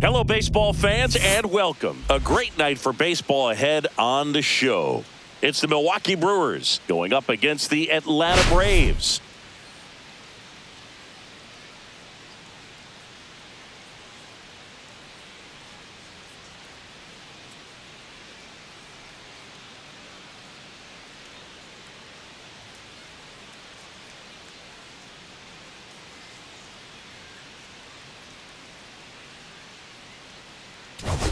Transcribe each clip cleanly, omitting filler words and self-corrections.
Hello, baseball fans, and welcome. A great night for baseball ahead on the show. It's the Milwaukee Brewers going up against the Atlanta Braves.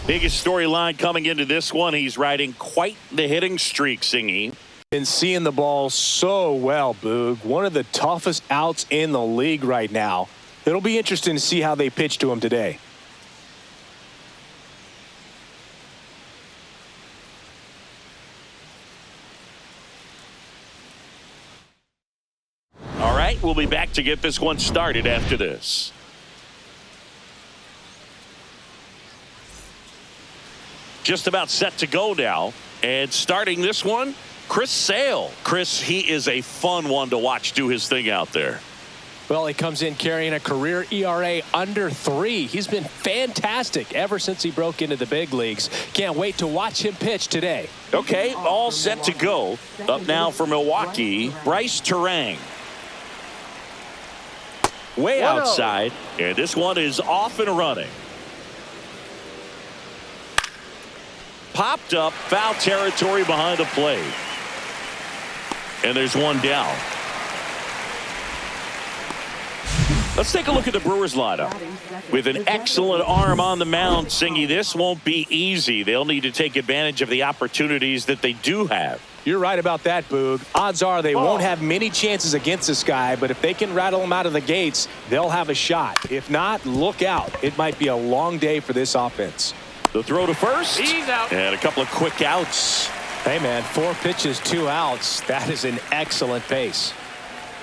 Biggest storyline coming into this one. He's riding quite the hitting streak, Singy. Been seeing the ball so well, Boog. One of the toughest outs in the league right now. It'll be interesting to see how they pitch to him today. All right, we'll be back to get this one started after this. Just about set to go now. And starting this one, Chris Sale. Chris, he is a fun one to watch do his thing out there. Well, he comes in carrying a career ERA under 3. He's been fantastic ever since he broke into the big leagues. Can't wait to watch him pitch today. Okay, all set to go. Up now for Milwaukee, Bryce Terang. Way outside, and this one is off and running. Popped up, foul territory behind the plate. And there's one down. Let's take a look at the Brewers lineup. With an excellent arm on the mound, Singy, this won't be easy. They'll need to take advantage of the opportunities that they do have. You're right about that, Boog. Odds are they won't have many chances against this guy, but if they can rattle him out of the gates, they'll have a shot. If not, look out. It might be a long day for this offense. The throw to first. He's out. And a couple of quick outs. Hey, man, 4 pitches, 2 outs. That is an excellent pace.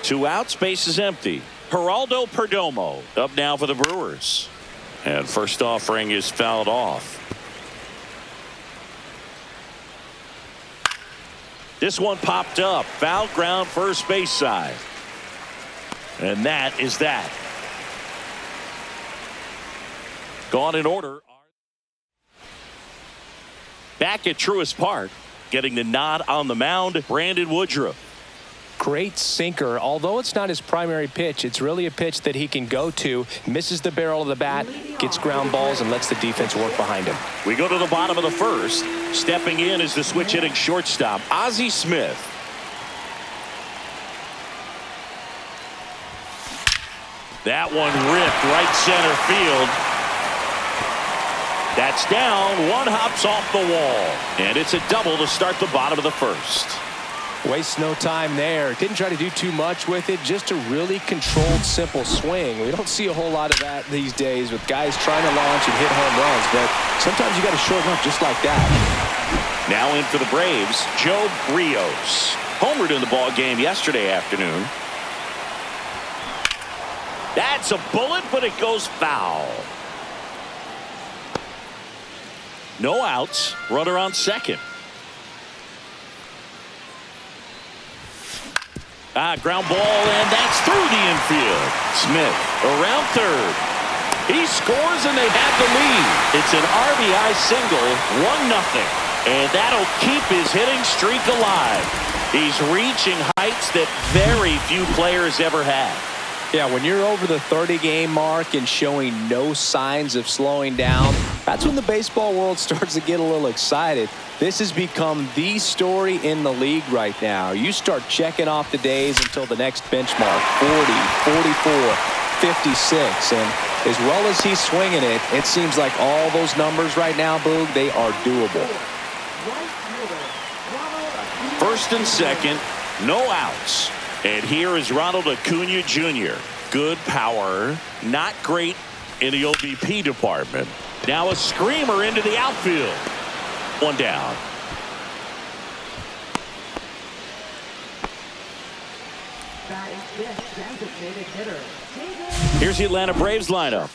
2 outs, base is empty. Geraldo Perdomo up now for the Brewers. And first offering is fouled off. This one popped up. Foul ground first base side. And that is that. Gone in order. Back at Truist Park, getting the nod on the mound, Brandon Woodruff. Great sinker. Although it's not his primary pitch, it's really a pitch that he can go to, misses the barrel of the bat, gets ground balls, and lets the defense work behind him. We go to the bottom of the first. Stepping in is the switch hitting shortstop, Ozzie Smith. That one ripped right center field. That's down. One hops off the wall. And it's a double to start the bottom of the first. Waste no time there. Didn't try to do too much with it. Just a really controlled, simple swing. We don't see a whole lot of that these days with guys trying to launch and hit home runs. But sometimes you got to shorten up just like that. Now in for the Braves, Joe Brios. Homered in the ball game yesterday afternoon. That's a bullet, but it goes foul. No outs. Runner on second. Ground ball, and that's through the infield. Smith around third. He scores, and they have the lead. It's an RBI single, 1-0. And that'll keep his hitting streak alive. He's reaching heights that very few players ever had. Yeah, when you're over the 30-game mark and showing no signs of slowing down, that's when the baseball world starts to get a little excited. This has become the story in the league right now. You start checking off the days until the next benchmark, 40, 44, 56. And as well as he's swinging it, it seems like all those numbers right now, Boog, they are doable. First and second, no outs. And here is Ronald Acuna Jr. Good power, not great in the OBP department. Now a screamer into the outfield. One down. Here's the Atlanta Braves lineup.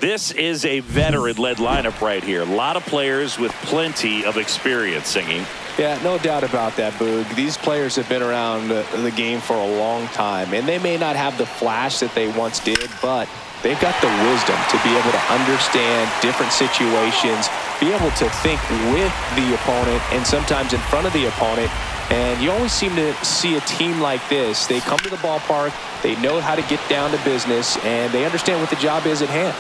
This is a veteran-led lineup right here. A lot of players with plenty of experience, Singing. Yeah, no doubt about that, Boog. These players have been around the game for a long time, and they may not have the flash that they once did, but They've got the wisdom to be able to understand different situations, be able to think with the opponent and sometimes in front of the opponent. And you always seem to see a team like this. They come to the ballpark, they know how to get down to business, and they understand what the job is at hand.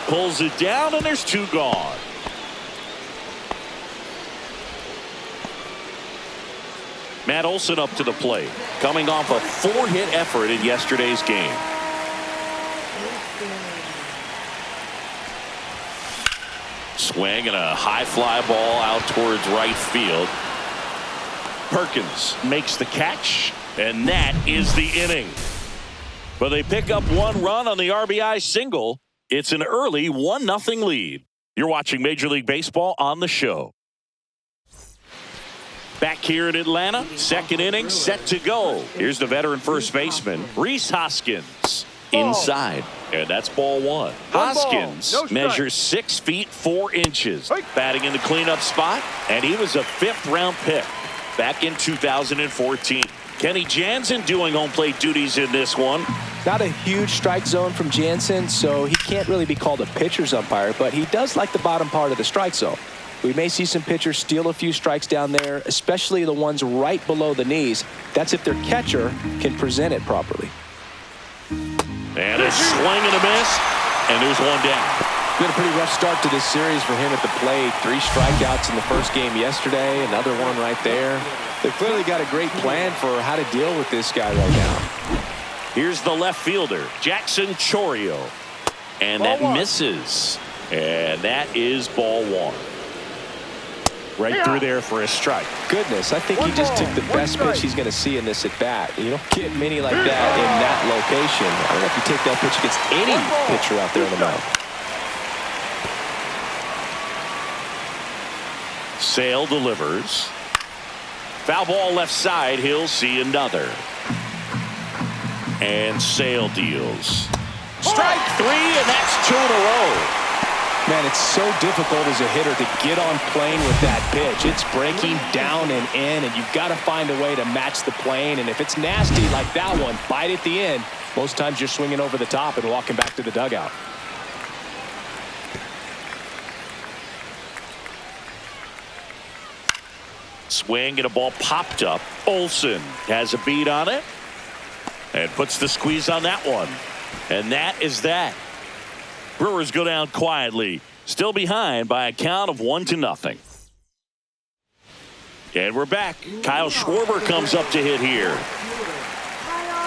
Pulls it down, and there's 2 gone. Matt Olson up to the plate, coming off a 4-hit effort in yesterday's game. Swing and a high fly ball out towards right field. Perkins makes the catch, and that is the inning. But they pick up 1 run on the RBI single. It's an early 1-0 lead. You're watching Major League Baseball on the show. Back here in Atlanta, 2nd inning set to go. Here's the veteran first baseman, Rhys Hoskins. Inside, and that's ball 1. Hoskins measures 6 feet 4 inches. Batting in the cleanup spot, and he was a 5th-round pick back in 2014. Kenny Jansen doing home plate duties in this one. Not a huge strike zone from Jansen, so he can't really be called a pitcher's umpire, but he does like the bottom part of the strike zone. We may see some pitchers steal a few strikes down there, especially the ones right below the knees. That's if their catcher can present it properly. And a swing and a miss, and there's 1 down. Been a pretty rough start to this series for him at the plate. 3 strikeouts in the first game yesterday, another one right there. They've clearly got a great plan for how to deal with this guy right now. Here's the left fielder, Jackson Chourio. And that misses. And that is ball 1. Right through there for a strike. Goodness, I think he just took the best pitch he's going to see in this at bat. You don't get many like that in that location. I don't know if you take that pitch against any pitcher out there on the mound. Sale delivers. Foul ball left side. He'll see another. And Sale deals. Strike 3, and that's 2 in a row. Man, it's so difficult as a hitter to get on plane with that pitch. It's breaking down and in, and you've got to find a way to match the plane. And if it's nasty like that one, bite at the end, most times you're swinging over the top and walking back to the dugout. Swing and a ball popped up. Olson has a beat on it and puts the squeeze on that one. And that is that. Brewers go down quietly, still behind by a count of 1-0. And we're back. Kyle Schwarber comes up to hit here.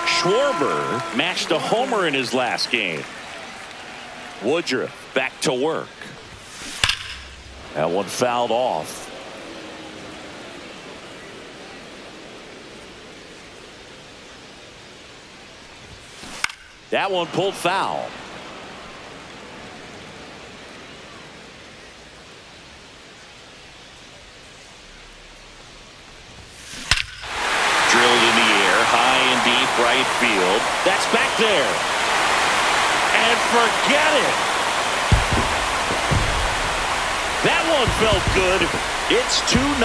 Schwarber matched a homer in his last game. Woodruff back to work. That one fouled off. That one pulled foul. Drilled in the air, high and deep right field. That's back there. And forget it. That one felt good. It's 2-0.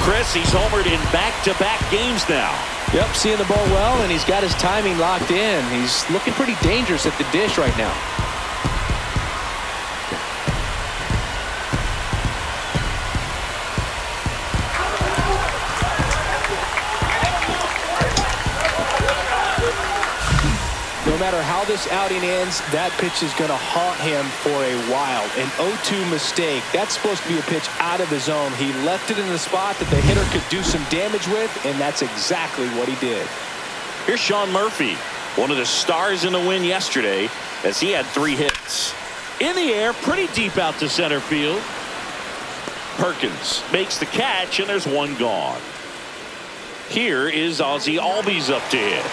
Chris, he's homered in back-to-back games now. Yep, seeing the ball well, and he's got his timing locked in. He's looking pretty dangerous at the dish right now. No matter how this outing ends, that pitch is going to haunt him for a while. An 0-2 mistake. That's supposed to be a pitch out of the zone. He left it in the spot that the hitter could do some damage with, and that's exactly what he did. Here's Sean Murphy, one of the stars in the win yesterday, as he had 3 hits. In the air, pretty deep out to center field. Perkins makes the catch, and there's 1 gone. Here is Ozzie Albies up to hit.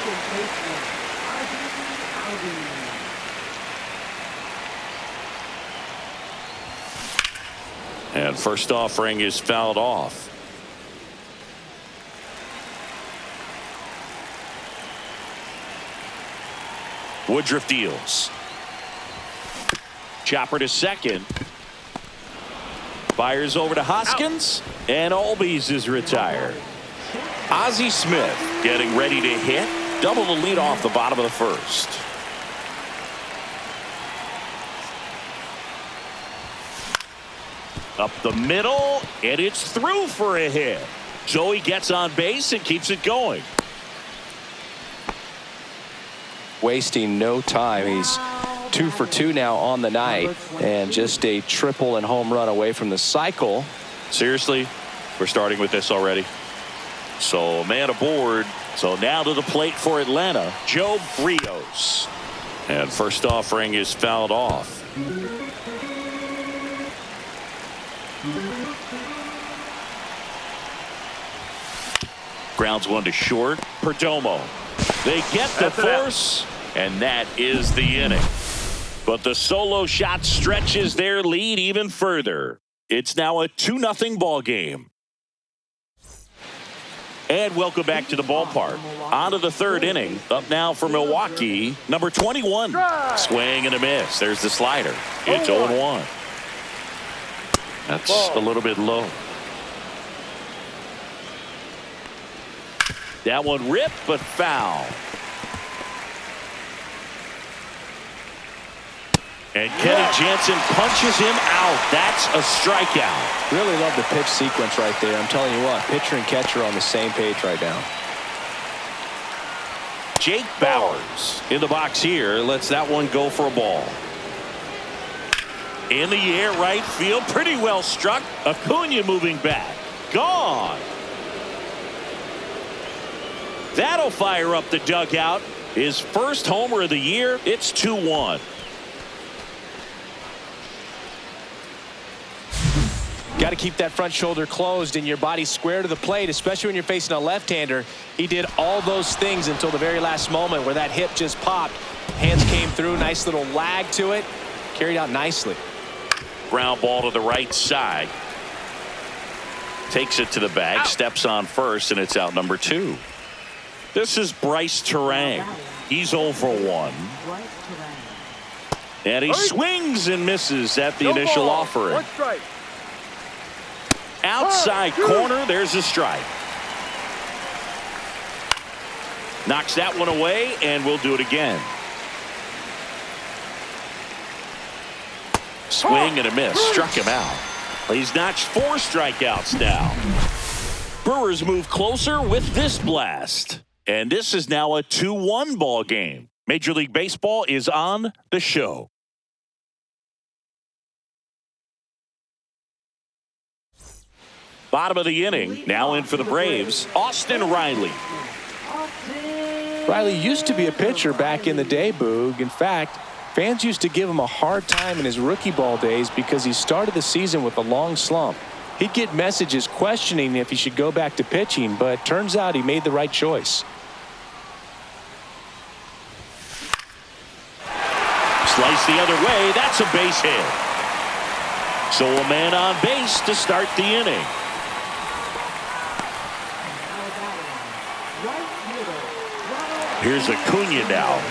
And first offering is fouled off. Woodruff deals. Chopper to second. Fires over to Hoskins. And Albies is retired. Ozzie Smith getting ready to hit. Double the lead off the bottom of the first. Up the middle, and it's through for a hit. So he gets on base and keeps it going. Wasting no time. He's 2 for 2 now on the night, and just a triple and home run away from the cycle. Seriously, we're starting with this already. So man aboard. So now to the plate for Atlanta, Joe BREWERS. And first offering is fouled off. Grounds one to short. Perdomo. They get the force, and that is the inning. But the solo shot stretches their lead even further. It's now a 2-0 ball game. And welcome back to the ballpark. On to the third inning. Up now for Milwaukee, number 21. Swing and a miss. There's the slider. It's 0-1. That's a little bit low. That one ripped, but foul. And Kenny Jansen punches him out. That's a strikeout. Really love the pitch sequence right there. I'm telling you what, pitcher and catcher on the same page right now. Jake Bauers in the box here. Lets that one go for a ball. In the air, right field. Pretty well struck. Acuna moving back. Gone. That'll fire up the dugout. His first homer of the year. It's 2-1. Got to keep that front shoulder closed and your body square to the plate, especially when you're facing a left-hander. He did all those things until the very last moment where that hip just popped. Hands came through, nice little lag to it. Carried out nicely. Ground ball to the right side. Takes it to the bag, steps on first, and it's out number 2. This is Bryce Terang. He's 0 for 1. And he swings and misses at the initial offering. Outside corner, there's a strike. Knocks that one away, and we'll do it again. Swing and a miss. Struck him out. He's notched 4 strikeouts now. Brewers move closer with this blast. And this is now a 2-1 ball game. Major League Baseball is on the show. Bottom of the inning. Now in for the Braves, Austin Riley. Riley used to be a pitcher back in the day, Boog. In fact, fans used to give him a hard time in his rookie ball days because he started the season with a long slump. He'd get messages questioning if he should go back to pitching, but turns out he made the right choice. Slice the other way. That's a base hit. So a man on base to start the inning. Here's Acuna now.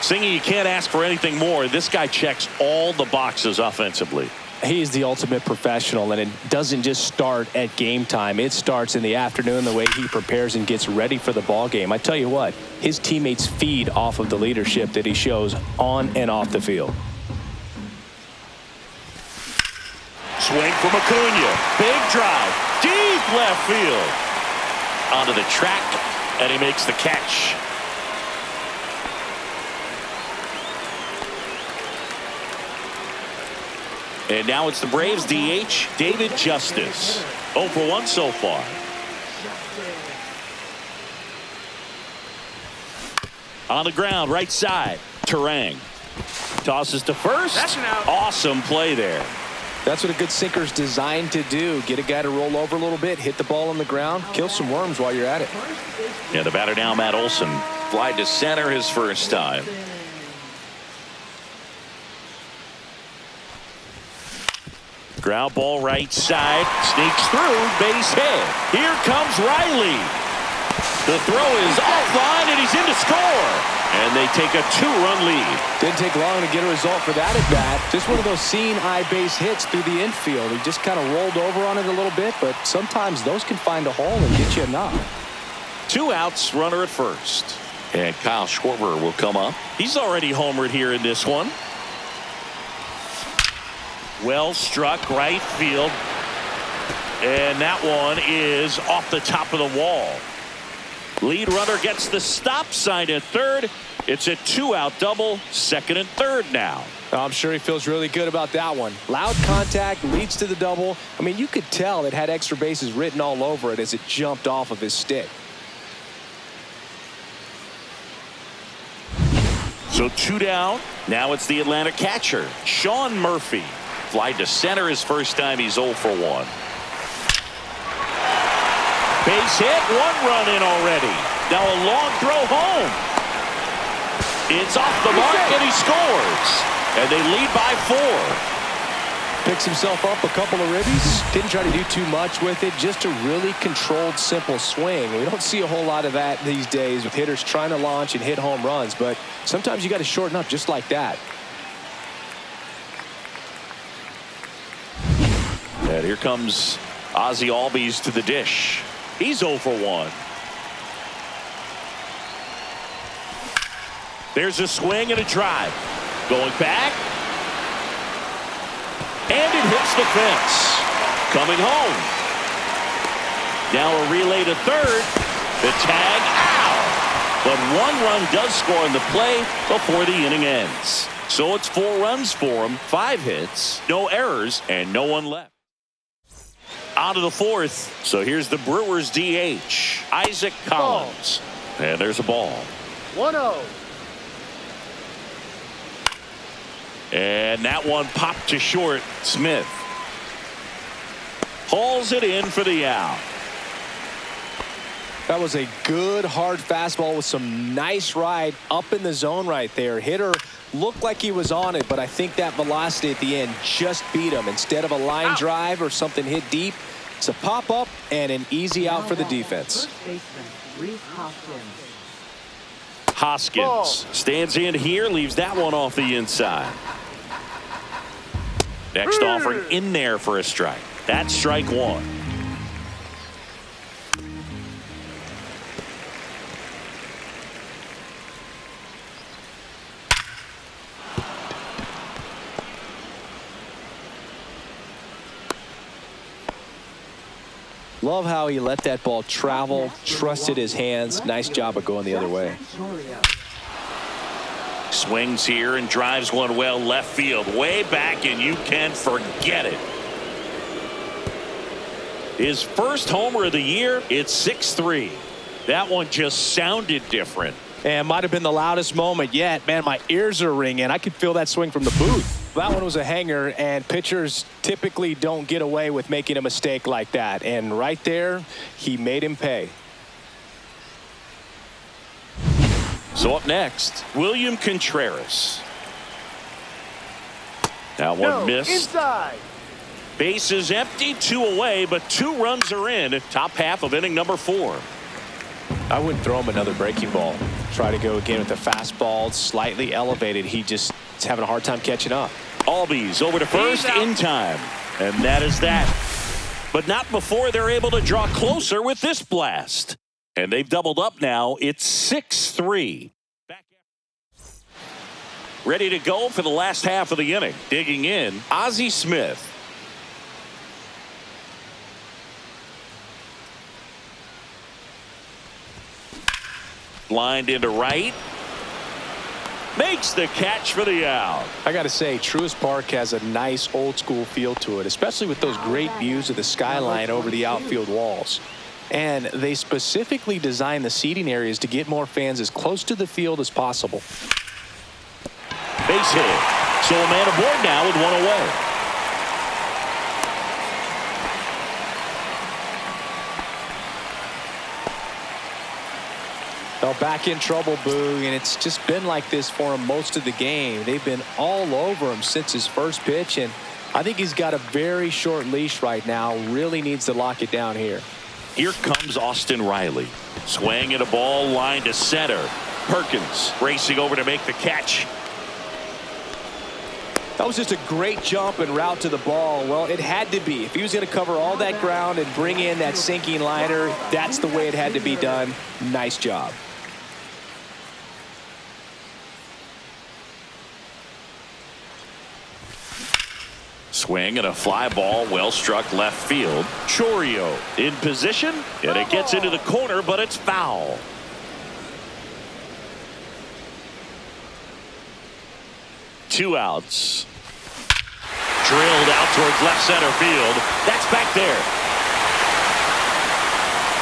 Singing, you can't ask for anything more. This guy checks all the boxes offensively. He is the ultimate professional, and it doesn't just start at game time. It starts in the afternoon, the way he prepares and gets ready for the ball game. I tell you what, his teammates feed off of the leadership that he shows on and off the field. Swing from Acuna. Big drive. Deep left field. Onto the track, and he makes the catch. And now it's the Braves DH, David Justice. 0 for 1 so far. On the ground, right side, Terang. Tosses to first. That's an out. Awesome play there. That's what a good sinker's designed to do. Get a guy to roll over a little bit, hit the ball on the ground, kill some worms while you're at it. Yeah, the batter now, Matt Olson. Fly to center his first time. Ground ball right side. Sneaks through. Base hit. Here comes Riley. The throw is offline, and he's in to score. And they take a 2-run lead. Didn't take long to get a result for that at bat. Just one of those seeing eye base hits through the infield. He just kind of rolled over on it a little bit, but sometimes those can find a hole and get you a knock. 2 outs, runner at first. And Kyle Schwarber will come up. He's already homered here in this one. Well struck right field. And that one is off the top of the wall. Lead runner gets the stop sign at third. It's a 2-out double, second and third now. I'm sure he feels really good about that one. Loud contact leads to the double. I mean, you could tell it had extra bases written all over it as it jumped off of his stick. So 2 down. Now it's the Atlanta catcher, Sean Murphy. Fly to center his first time. He's 0 for 1. Base hit, 1 run in already. Now a long throw home. It's off the mark and he scores. And they lead by 4. Picks himself up a couple of ribbies. Didn't try to do too much with it. Just a really controlled, simple swing. We don't see a whole lot of that these days with hitters trying to launch and hit home runs. But sometimes you got to shorten up just like that. And here comes Ozzie Albies to the dish. He's 0 for 1. There's a swing and a drive. Going back. And it hits the fence. Coming home. Now a relay to third. The tag out. But 1 run does score in the play before the inning ends. So it's 4 runs for him, 5 hits, no errors, and no one left. On to the 4th. So here's the Brewers DH, Isaac Collins. And there's a ball. 1-0. And that one popped to short. Smith hauls it in for the out. That was a good hard fastball with some nice ride up in the zone right there. Hitter looked like he was on it, but I think that velocity at the end just beat him. Instead of a line drive or something hit deep, it's a pop up and an easy out for the defense. Hoskins stands in here, leaves that one off the inside. Next offering in there for a strike. That's strike 1. Love how he let that ball travel, trusted his hands. Nice job of going the other way. Swings here and drives one well left field, way back, and you can forget it. His first homer of the year. It's 6-3. That one just sounded different. And might have been the loudest moment yet. Man, my ears are ringing. I could feel that swing from the booth. That one was a hanger, and pitchers typically don't get away with making a mistake like that. And right there, he made him pay. So up next, William Contreras. That one missed. Inside. Base is empty, 2 away, but 2 runs are in. Top half of inning number 4. I wouldn't throw him another breaking ball. Try to go again with the fastball, slightly elevated. He just is having a hard time catching up. Albies over to first in time. And that is that. But not before they're able to draw closer with this blast. And they've doubled up now. It's 6-3. Ready to go for the last half of the inning. Digging in, Ozzie Smith. Lined into right. Makes the catch for the out. I got to say, Truist Park has a nice old school feel to it, especially with those great views of the skyline over the outfield walls. And they specifically designed the seating areas to get more fans as close to the field as possible. Base hit. So a man aboard now with 1 away. They're back in trouble, Boog, and it's just been like this for him most of the game. They've been all over him since his first pitch, and I think he's got a very short leash right now. Really needs to lock it down here. Here comes Austin Riley. Swing and a ball line to center. Perkins racing over to make the catch. That was just a great jump and route to the ball. Well, it had to be. If he was going to cover all that ground and bring in that sinking liner, that's the way it had to be done. Nice job. Swing and a fly ball well struck left field. Chorio in position, and it gets into the corner, but it's foul. Two outs. Drilled out towards left center field. That's back there.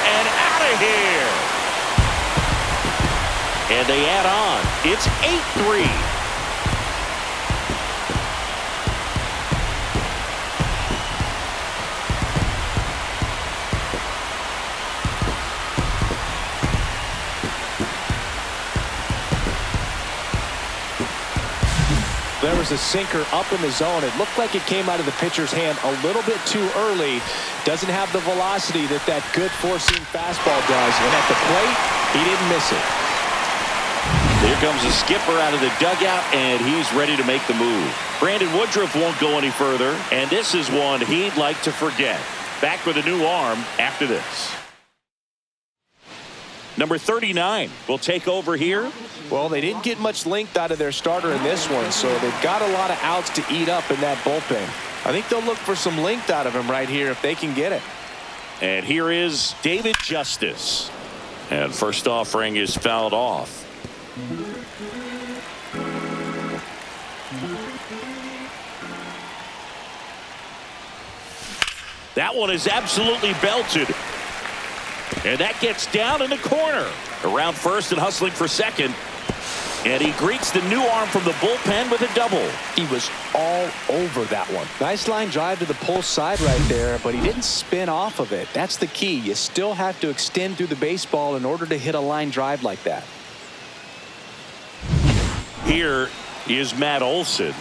And out of here. And they add on. It's 8-3. There was a sinker up in the zone. It looked like it came out of the pitcher's hand a little bit too early. Doesn't have the velocity that good four-seam fastball does. And at the plate, he didn't miss it. Here comes the skipper out of the dugout, and he's ready to make the move. Brandon Woodruff won't go any further, and this is one he'd like to forget. Back with a new arm after this. Number 39 will take over here. Well, they didn't get much length out of their starter in this one, so they've got a lot of outs to eat up in that bullpen. I think they'll look for some length out of him right here if they can get it. And here is David Justice. And first offering is fouled off. That one is absolutely belted. And that gets down in the corner. Around first and hustling for second. And he greets the new arm from the bullpen with a double. He was all over that one. Nice line drive to the pull side right there, but he didn't spin off of it. That's the key. You still have to extend through the baseball in order to hit a line drive like that. Here is Matt Olson.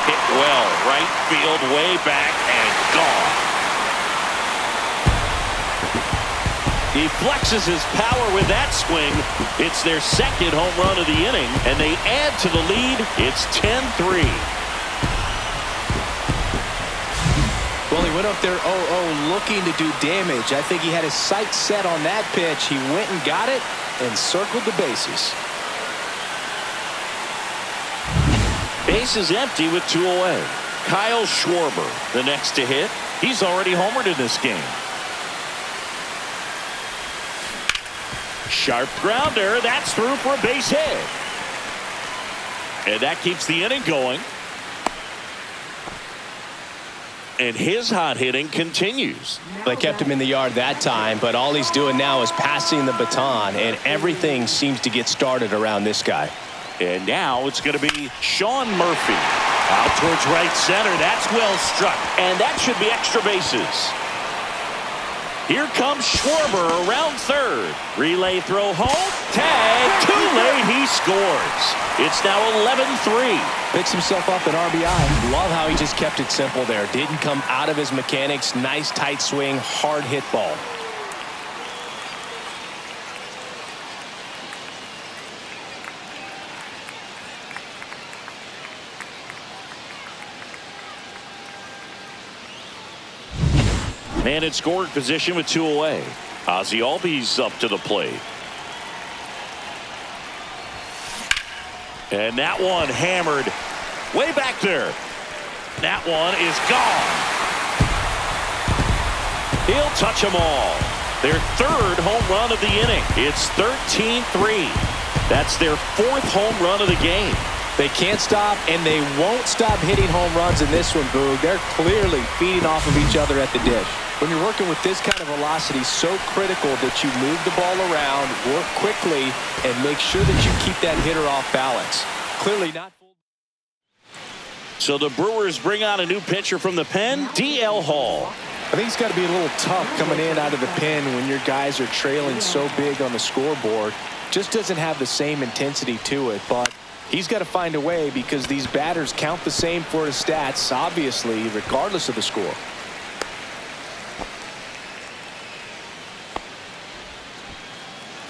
Hit well, right field, way back, and gone. He flexes his power with that swing. It's their second home run of the inning, and they add to the lead. It's 10-3. Well, he went up there 0-0 looking to do damage. I think he had his sights set on that pitch. He went and got it and circled the bases. Bases empty with 2 away. Kyle Schwarber, the next to hit. He's already homered in this game. Sharp grounder. That's through for a base hit. And that keeps the inning going. And his hot hitting continues. They kept him in the yard that time, but all he's doing now is passing the baton, and everything seems to get started around this guy. And now it's going to be Sean Murphy. Out towards right center. That's well struck. And that should be extra bases. Here comes Schwarber around third. Relay throw home. Tag. Too late. He scores. It's now 11-3. Picks himself up an RBI. Love how he just kept it simple there. Didn't come out of his mechanics. Nice tight swing. Hard hit ball. Man in scoring position with 2 away. Ozzie Albies up to the plate. And that one hammered way back there. That one is gone. He'll touch them all. Their third home run of the inning. It's 13-3. That's their 4th home run of the game. They can't stop, and they won't stop hitting home runs in this one, Boog. They're clearly feeding off of each other at the dish. When you're working with this kind of velocity, so critical that you move the ball around, work quickly, and make sure that you keep that hitter off balance. Clearly not. So the Brewers bring on a new pitcher from the pen, D.L. Hall. I think it's got to be a little tough coming in out of the pen when your guys are trailing so big on the scoreboard. Just doesn't have the same intensity to it, but he's got to find a way because these batters count the same for his stats, obviously, regardless of the score.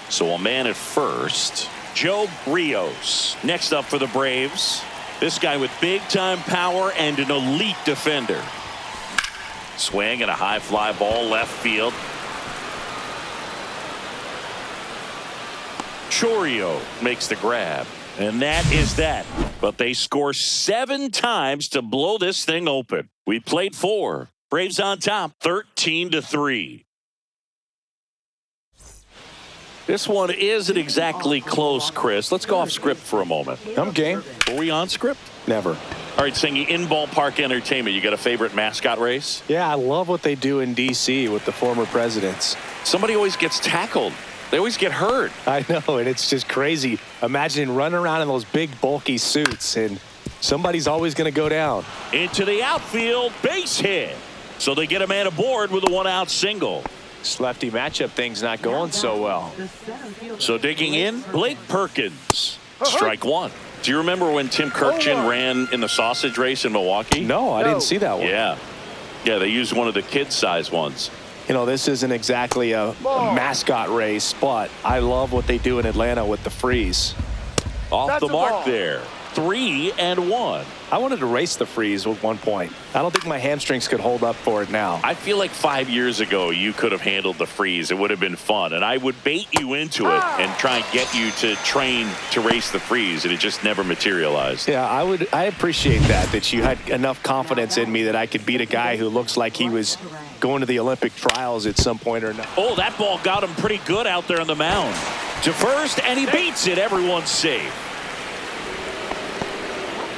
So a man at first, Joe Rios. Next up for the Braves, this guy with big-time power and an elite defender. Swing and a high fly ball left field. Chorio makes the grab. And that is that. But they score 7 times to blow this thing open. We played 4. Braves on top, 13-3. This one isn't exactly close, Chris. Let's go off script for a moment. I'm game. Were we on script? Never. All right, Singy, in ballpark entertainment, you got a favorite mascot race? Yeah, I love what they do in D.C. with the former presidents. Somebody always gets tackled. They always get hurt. I know, and it's just crazy. Imagine running around in those big, bulky suits, and somebody's always going to go down. Into the outfield, base hit. So they get a man aboard with a 1-out single. This lefty matchup thing's not going so well. So digging in, Blake Perkins. Strike one. Do you remember when Tim Kirkjian ran in the sausage race in Milwaukee? No, I didn't see that one. Yeah. Yeah, they used one of the kid-size ones. You know, this isn't exactly a mascot race, but I love what they do in Atlanta with the freeze. Off the mark there. 3-1. I wanted to race the freeze at one point. I don't think my hamstrings could hold up for it now. I feel like 5 years ago you could have handled the freeze. It would have been fun. And I would bait you into it and try and get you to train to race the freeze. And it just never materialized. Yeah, I appreciate that you had enough confidence in me that I could beat a guy who looks like he was going to the Olympic trials at some point or not. Oh, that ball got him pretty good out there on the mound. To first, and he beats it. Everyone's safe.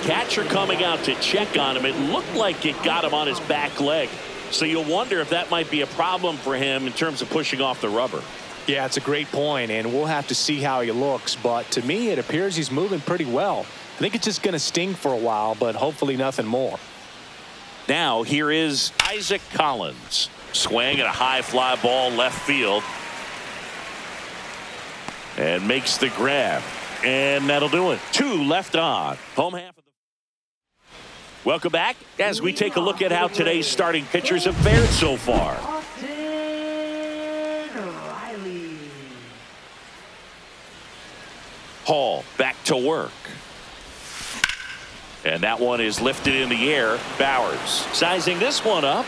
Catcher coming out to check on him. It looked like it got him on his back leg. So you'll wonder if that might be a problem for him in terms of pushing off the rubber. Yeah, it's a great point, and we'll have to see how he looks. But to me, it appears he's moving pretty well. I think it's just going to sting for a while, but hopefully nothing more. Now, here is Isaac Collins. Swing at a high fly ball left field. And makes the grab. And that'll do it. 2 left on. Home half of the... Welcome back as we take a look at how today's starting pitchers have fared so far. Hall back to work. And that one is lifted in the air. Bowers sizing this one up.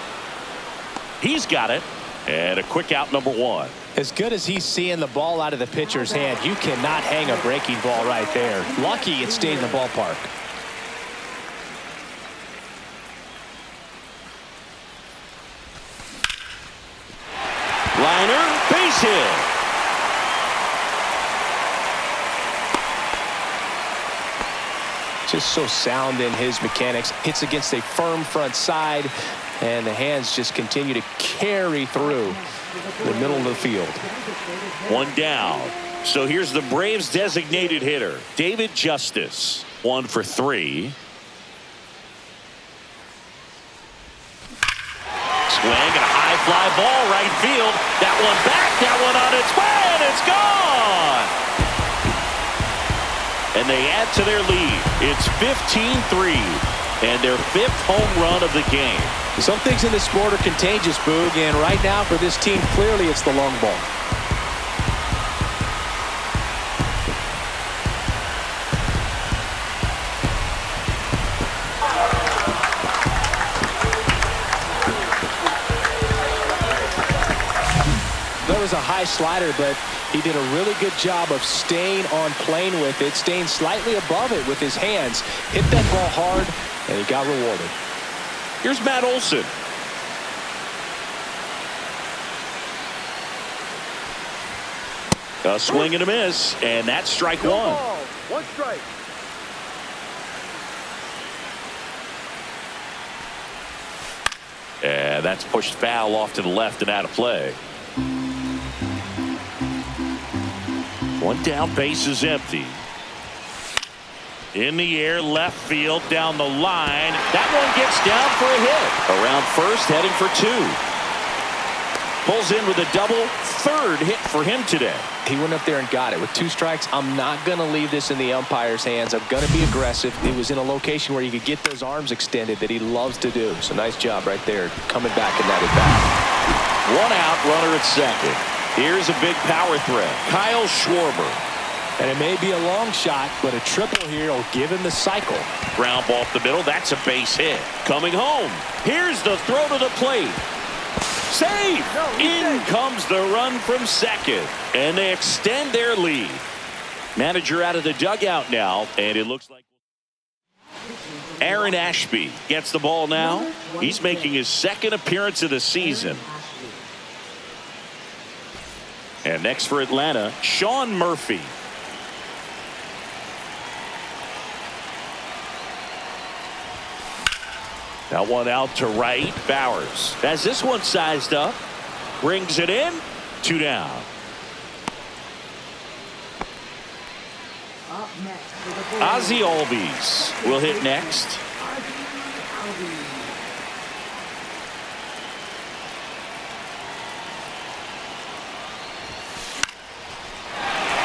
He's got it. And a quick out, number 1. As good as he's seeing the ball out of the pitcher's hand, you cannot hang a breaking ball right there. Lucky it stayed in the ballpark. Liner, base hit. Just so sound in his mechanics. Hits against a firm front side, and the hands just continue to carry through the middle of the field. 1 down. So here's the Braves designated hitter, David Justice. 1 for 3. Swing and a high fly ball right field. That one back, that one on its way, and it's gone. And they add to their lead. It's 15-3 and their 5th home run of the game. Some things in this sport are contagious, Boog, and right now for this team, clearly it's the long ball. That was a high slider, but he did a really good job of staying on plane with it, staying slightly above it with his hands. Hit that ball hard, and he got rewarded. Here's Matt Olson. A swing and a miss, and that's strike 1. 1 strike. And that's pushed foul off to the left and out of play. 1 down, base is empty. In the air, left field, down the line. That one gets down for a hit. Around first, heading for 2. Pulls in with a double, 3rd hit for him today. He went up there and got it. With 2 strikes, I'm not going to leave this in the umpire's hands. I'm going to be aggressive. It was in a location where you could get those arms extended that he loves to do. So nice job right there, coming back in that at bat. 1 out, runner at second. Here's a big power threat, Kyle Schwarber. And it may be a long shot, but a triple here will give him the cycle. Ground ball up the middle. That's a base hit. Coming home. Here's the throw to the plate. Save! In comes the run from second. And they extend their lead. Manager out of the dugout now, and it looks like Aaron Ashby gets the ball now. He's making his second appearance of the season. And next for Atlanta, Sean Murphy. That one out to right. Bowers has this one sized up. Brings it in. 2 down. Ozzie Albies will hit next.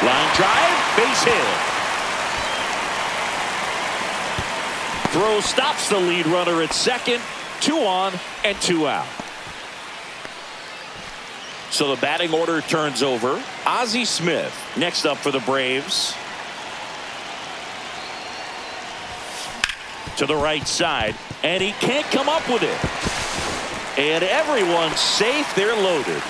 Line drive, base hit. Throw stops the lead runner at second. 2 on and 2 out. So the batting order turns over. Ozzie Smith next up for the Braves. To the right side, and he can't come up with it. And everyone's safe. They're loaded.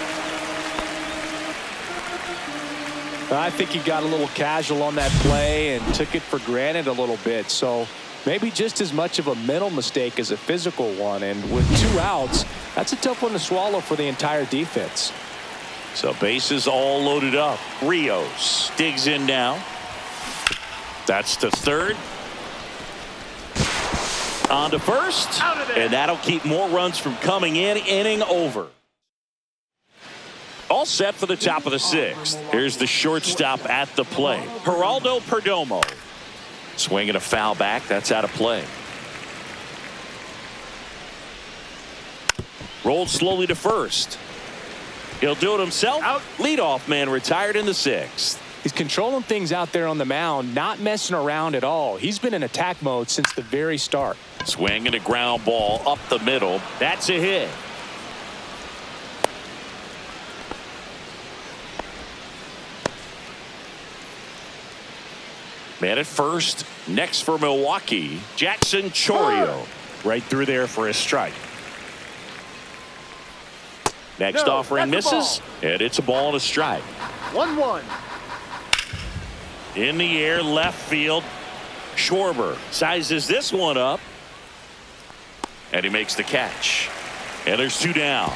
I think he got a little casual on that play and took it for granted a little bit. So maybe just as much of a mental mistake as a physical one. And with 2 outs, that's a tough one to swallow for the entire defense. So bases all loaded up. Rios digs in now. That's to third. On to first. And that'll keep more runs from coming in. Inning over. All set for the top of the 6th. Here's the shortstop at the plate. Geraldo Perdomo. Swinging a foul back. That's out of play. Rolled slowly to first. He'll do it himself. Out. Leadoff man retired in the 6th. He's controlling things out there on the mound, not messing around at all. He's been in attack mode since the very start. Swing and a ground ball up the middle. That's a hit. Man at first. Next for Milwaukee, Jackson Chourio. Right through there for a strike. Next offering misses, and it's a ball and a strike. 1-1. In the air, left field. Schwarber sizes this one up, and he makes the catch. And there's 2 down.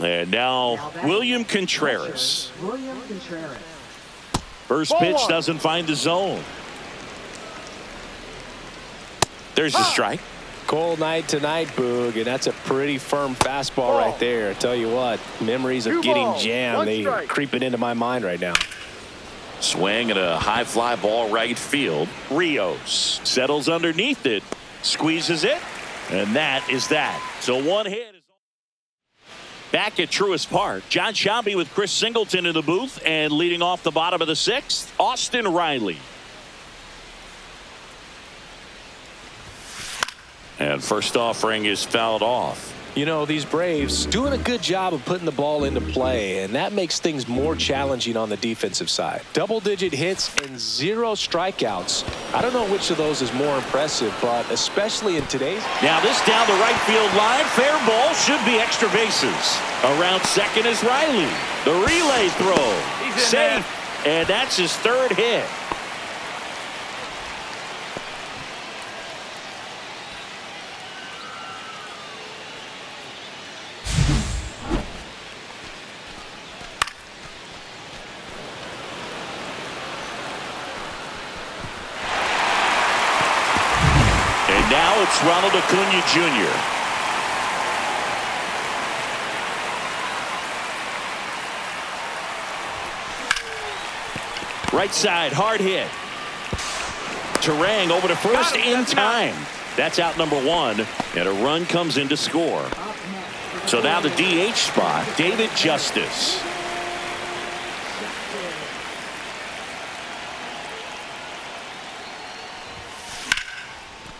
And now William Contreras. First pitch doesn't find the zone. There's the strike. Cold night tonight, Boog, and that's a pretty firm fastball right there. I tell you what, memories of getting jammed, they are creeping into my mind right now. Swing and a high fly ball right field. Rios settles underneath it, squeezes it, and that is that. So 1 hit. Back at Truist Park, John Sciambi with Chris Singleton in the booth, and leading off the bottom of the 6th, Austin Riley. And first offering is fouled off. You know, these Braves doing a good job of putting the ball into play, and that makes things more challenging on the defensive side. Double-digit hits and 0 strikeouts. I don't know which of those is more impressive, but especially in today's. Now this down the right field line. Fair ball, should be extra bases. Around second is Riley. The relay throw. Safe. And that's his 3rd hit. Now it's Ronald Acuna Jr. Right side, hard hit. Turang over to first in time. That's out number 1, and a run comes in to score. So now the DH spot, David Justice.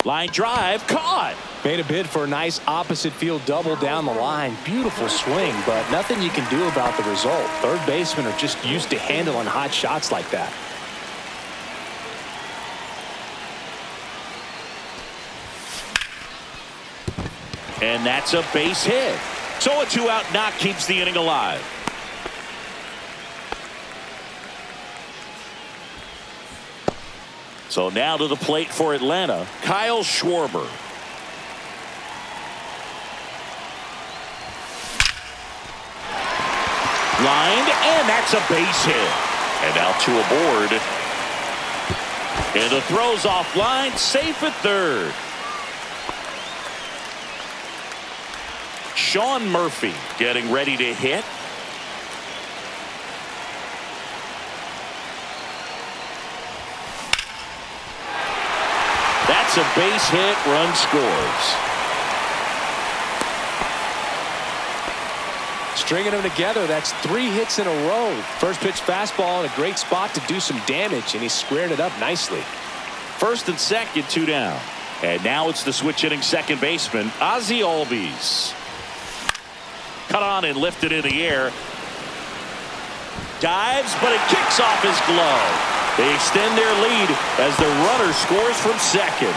Line drive, caught. Made a bid for a nice opposite field double down the line. Beautiful swing, but nothing you can do about the result. Third basemen are just used to handling hot shots like that. And that's a base hit. So a 2-out knock keeps the inning alive. So now to the plate for Atlanta, Kyle Schwarber. Lined, and that's a base hit. And now two aboard. And the throw's offline, safe at third. Sean Murphy getting ready to hit. That's a base hit, run scores. Stringing them together, that's 3 hits in a row. First pitch fastball in a great spot to do some damage, and he squared it up nicely. First and second, 2 down. And now it's the switch hitting second baseman, Ozzie Albies. Cut on and lifted in the air. Dives, but it kicks off his glove. They extend their lead as the runner scores from second.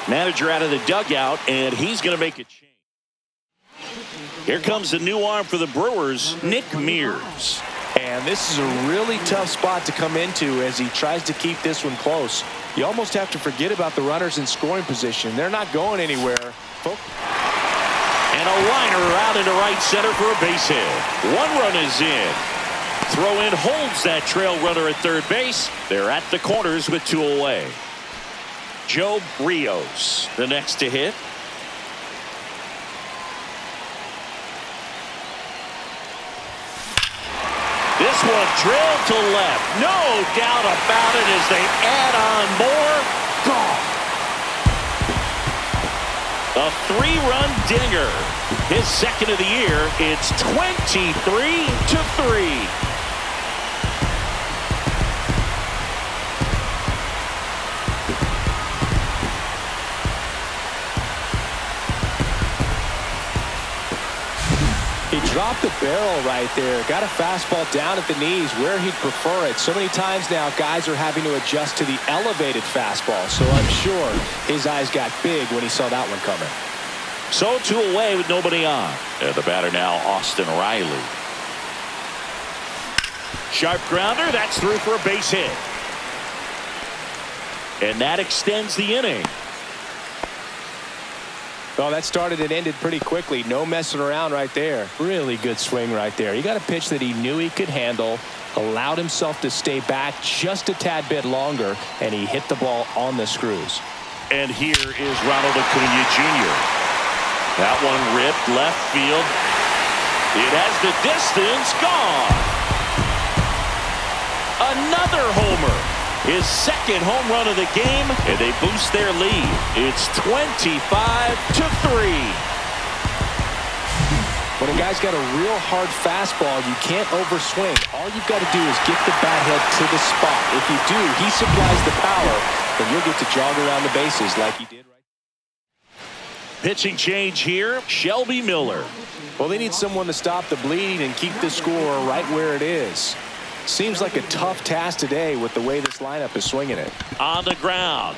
Manager out of the dugout, and he's going to make a change. Here comes the new arm for the Brewers, Nick Mears. And this is a really tough spot to come into as he tries to keep this one close. You almost have to forget about the runners in scoring position. They're not going anywhere. And a liner out into right center for a base hit. 1 run is in. Throw in holds that trail runner at third base. They're at the corners with 2 away. Joe Rios, the next to hit. This one drilled to left. No doubt about it as they add on more. Gone. A 3-run dinger. His second of the year. It's 23-3. He dropped the barrel right there. Got a fastball down at the knees where he'd prefer it. So many times now guys are having to adjust to the elevated fastball. So I'm sure his eyes got big when he saw that one coming. So 2 away with nobody on. And the batter now, Austin Riley. Sharp grounder. That's through for a base hit. And that extends the inning. Oh, that started and ended pretty quickly. No messing around right there. Really good swing right there. He got a pitch that he knew he could handle, allowed himself to stay back just a tad bit longer, and he hit the ball on the screws. And here is Ronald Acuna Jr. That one ripped left field. It has the distance gone. Another homer. His second home run of the game, and they boost their lead. It's 25-3. When a guy's got a real hard fastball, you can't overswing. All you've got to do is get the bat head to the spot. If you do, he supplies the power, and you'll get to jog around the bases like he did right. Pitching change here, Shelby Miller. Well, they need someone to stop the bleeding and keep the score right where it is. Seems like a tough task today with the way this lineup is swinging it. On the ground.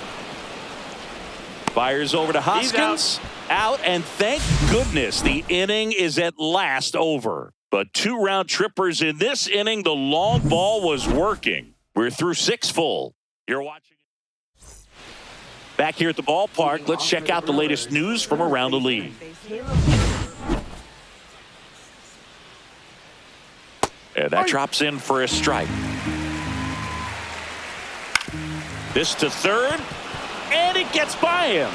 Fires over to Hoskins. Out, and thank goodness the inning is at last over. But 2 round trippers in this inning. The long ball was working. We're through 6 full. You're watching. Back here at the ballpark, let's check out the latest news from around the league. And that drops in for a strike. This to third, and it gets by him.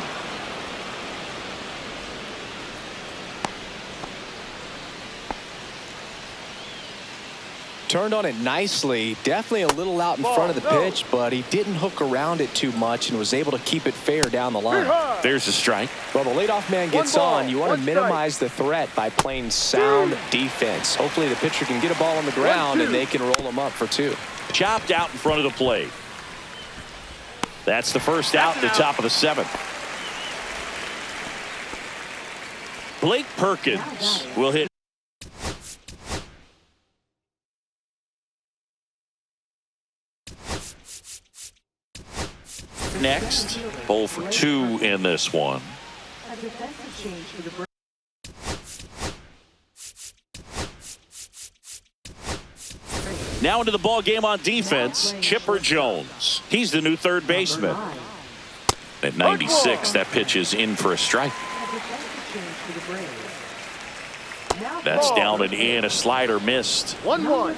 Turned on it nicely. Definitely a little out in front of the pitch, but he didn't hook around it too much and was able to keep it fair down the line. There's a strike. Well, the leadoff man gets on. You want to minimize the threat by playing sound defense. Hopefully the pitcher can get a ball on the ground and they can roll him up for 2. Chopped out in front of the plate. That's the first out in the top of the 7th. Blake Perkins will hit. next. 0 for 2 in this one. Now into the ball game on defense, Chipper Jones. He's the new third baseman. At 96, that pitch is in for a strike. That's down and in. A slider missed. 1-1.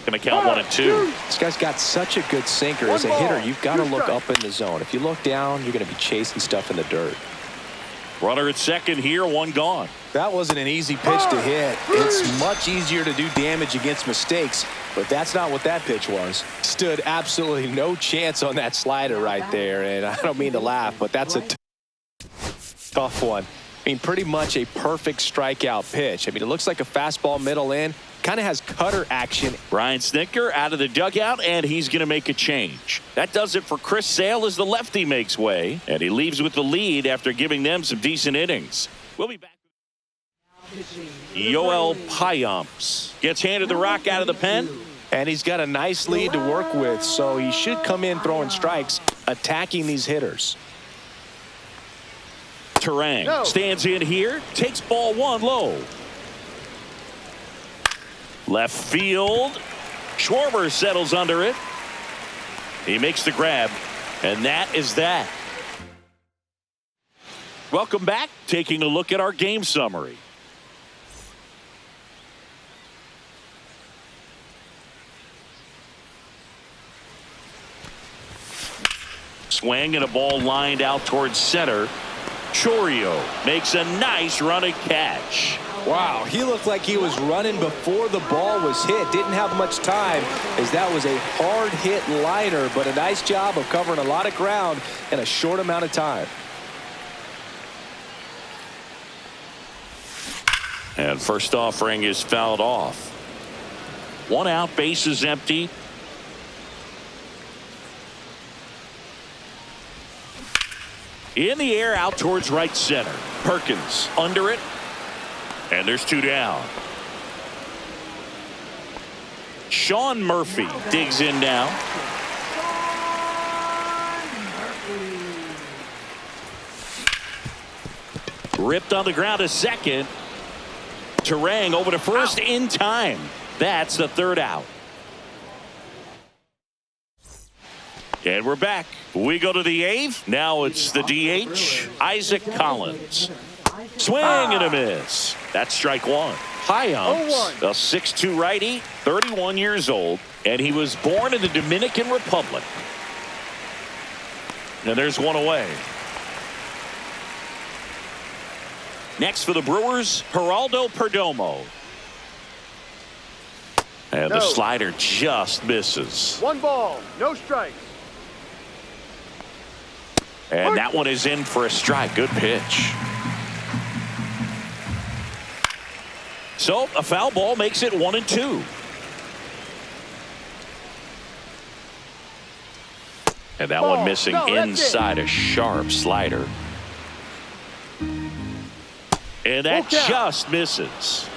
Going to count 1 and 2. This guy's got such a good sinker. As a hitter, you've got to look up in the zone. If you look down, you're going to be chasing stuff in the dirt. Runner at second here, 1 gone. That wasn't an easy pitch to hit. It's much easier to do damage against mistakes, but that's not what that pitch was. Stood absolutely no chance on that slider right there, and I don't mean to laugh, but that's a tough one. I mean, pretty much a perfect strikeout pitch. I mean, it looks like a fastball middle in. Kind of has cutter action. Brian Snitker out of the dugout, and he's going to make a change. That does it for Chris Sale as the lefty makes way, and he leaves with the lead after giving them some decent innings. We'll be back. Yoel Payamps gets handed the rock out of the pen. And he's got a nice lead to work with, so he should come in throwing strikes, attacking these hitters. Terang stands in here, takes ball 1 low. Left field. Schwarber settles under it. He makes the grab, and that is that. Welcome back. Taking a look at our game summary. Swing and a ball lined out towards center. Chourio makes a nice running catch. Wow, he looked like he was running before the ball was hit. Didn't have much time, as that was a hard hit liner, but a nice job of covering a lot of ground in a short amount of time. And first offering is fouled off. 1 out, bases empty. In the air, out towards right center. Perkins under it. And there's 2 down. Sean Murphy digs in now. Ripped on the ground to second. Terang over to first in time. That's the 3rd out. And we're back. We go to the 8th. Now it's the DH, Isaac Collins. Swing and a miss. That's strike 1. Payamps, a 6'2" righty, 31 years old, and he was born in the Dominican Republic. And there's 1 away. Next for the Brewers, Geraldo Perdomo. And the slider just misses. 1 ball, no strikes. And that one is in for a strike. Good pitch. So a foul ball makes it 1 and 2. And that one missing inside, a sharp slider. And that just misses.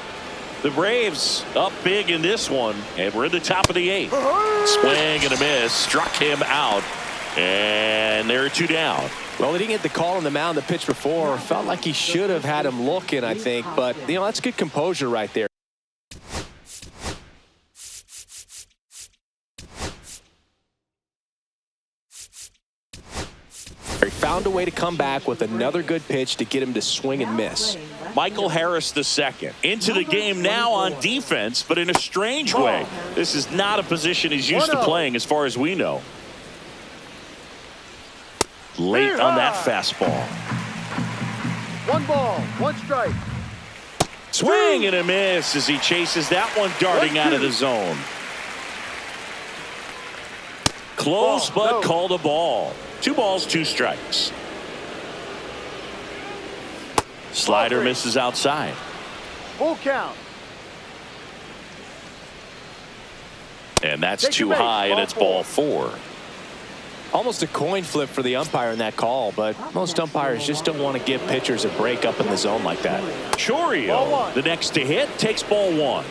The Braves up big in this one, and we're in the top of the 8th. Swing and a miss, struck him out, and there are 2 down. Well, he didn't get the call on the mound the pitch before. Felt like he should have had him looking, I think. But, you know, that's good composure right there. He found a way to come back with another good pitch to get him to swing and miss. Michael Harris II into the game now on defense, but in a strange way. This is not a position he's used to playing as far as we know. Late on that fastball. 1 ball, 1 strike. Swing and a miss as he chases that one darting out of the zone. Close, but called a ball. 2 balls, 2 strikes. Slider misses outside. Full count. And that's too high, and it's ball 4. Almost a coin flip for the umpire in that call, but most umpires just don't want to give pitchers a break up in the zone like that. Chourio, the next to hit, takes ball 1.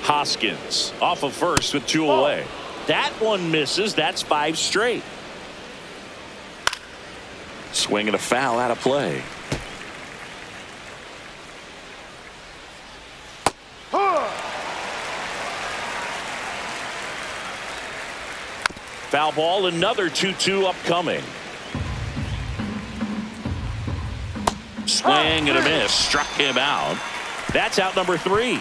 Hoskins off of first with 2 away. That one misses. That's 5 straight. Swing and a foul out of play. Foul ball, another 2-2 upcoming. Swing and a miss. Struck him out. That's out number 3.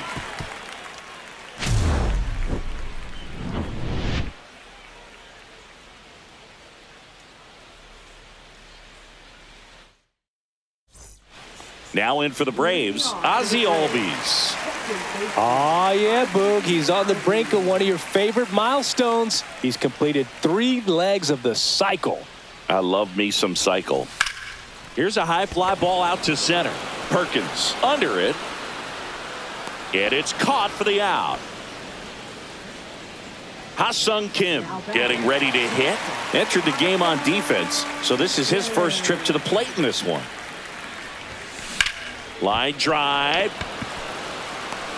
Now in for the Braves, Ozzie Albies. Oh, yeah, Boog. He's on the brink of one of your favorite milestones. He's completed 3 legs of the cycle. I love me some cycle. Here's a high fly ball out to center. Perkins under it. And it's caught for the out. Ha-Sung Kim getting ready to hit. Entered the game on defense, so this is his first trip to the plate in this one. Line drive.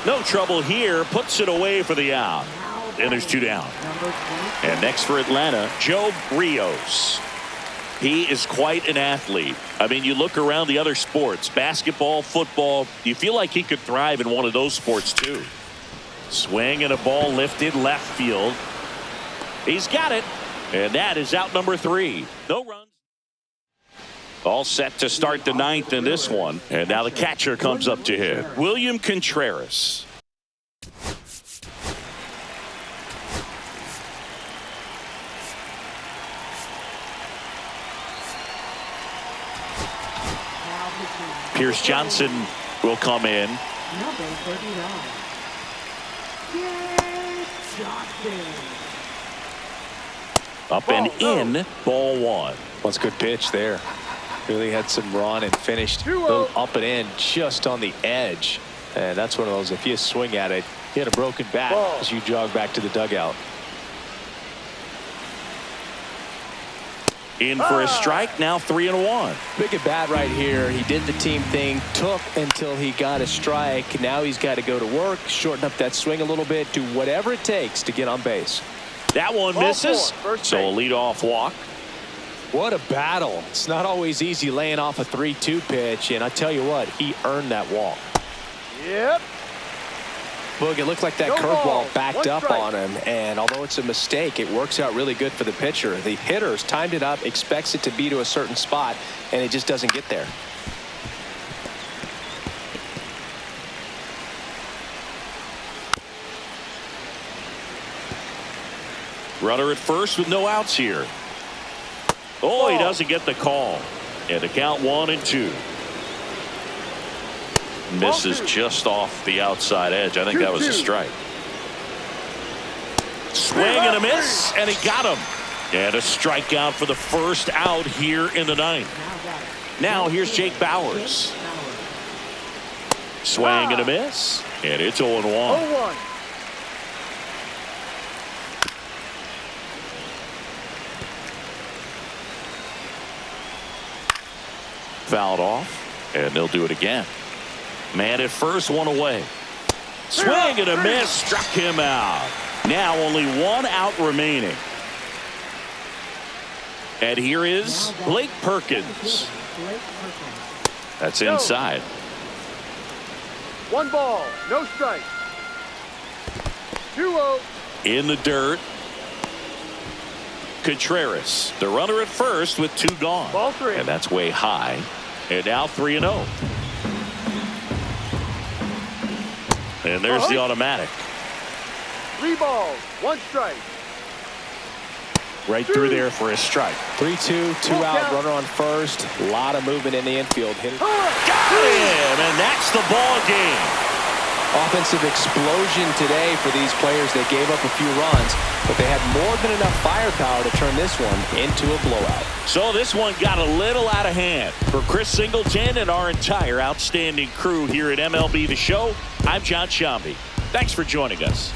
No trouble here. Puts it away for the out. And there's 2 down. And next for Atlanta, Joe Rios. He is quite an athlete. I mean, you look around the other sports, basketball, football, you feel like he could thrive in one of those sports too. Swing and a ball lifted left field. He's got it. And that is out number 3. No runs. All set to start the 9th in this one. And now the catcher comes up to hit. William Contreras. Pierce Johnson will come in. Number 39. Pierce Johnson. Up and in. Ball 1. That's a good pitch there. Really had some run and finished a little up and in just on the edge. And that's one of those, if you swing at it, you hit a broken bat as you jog back to the dugout. In for a strike, now 3-1. Big at bat right here. He did the team thing, took until he got a strike. Now he's got to go to work, shorten up that swing a little bit, do whatever it takes to get on base. That one misses, so a leadoff walk. What a battle. It's not always easy laying off a 3-2 pitch, and I tell you what, he earned that walk. Yep. Look, it looked like that curveball backed up on him, and although it's a mistake, it works out really good for the pitcher. The hitter's timed it up, expects it to be to a certain spot, and it just doesn't get there. Runner at first with no outs here. Oh, he doesn't get the call. And the count 1-2. Misses just off the outside edge. I think that was a strike. Swing and a miss, and he got him. And a strikeout for the first out here in the 9th. Now here's Jake Bauers. Swing and a miss, and it's 0-1. 0-1. Fouled off, and they'll do it again. Man at first, 1 away. Swing and a miss, struck him out. Now only 1 out remaining. And here is Blake Perkins. That's inside. 1 ball, no strike. 2-0. In the dirt. Contreras, the runner at first with 2 gone. Ball 3. And that's way high. And now 3-0. And there's the automatic. 3 balls, 1 strike. Right through there for a strike. 3-2, 2 out, runner on first. A lot of movement in the infield. Hit it. Got him, and that's the ball game. Offensive explosion today for these players. They gave up a few runs, but they had more than enough firepower to turn this one into a blowout. So this one got a little out of hand. For Chris Singleton and our entire outstanding crew here at MLB The Show, I'm John Shambi. Thanks for joining us.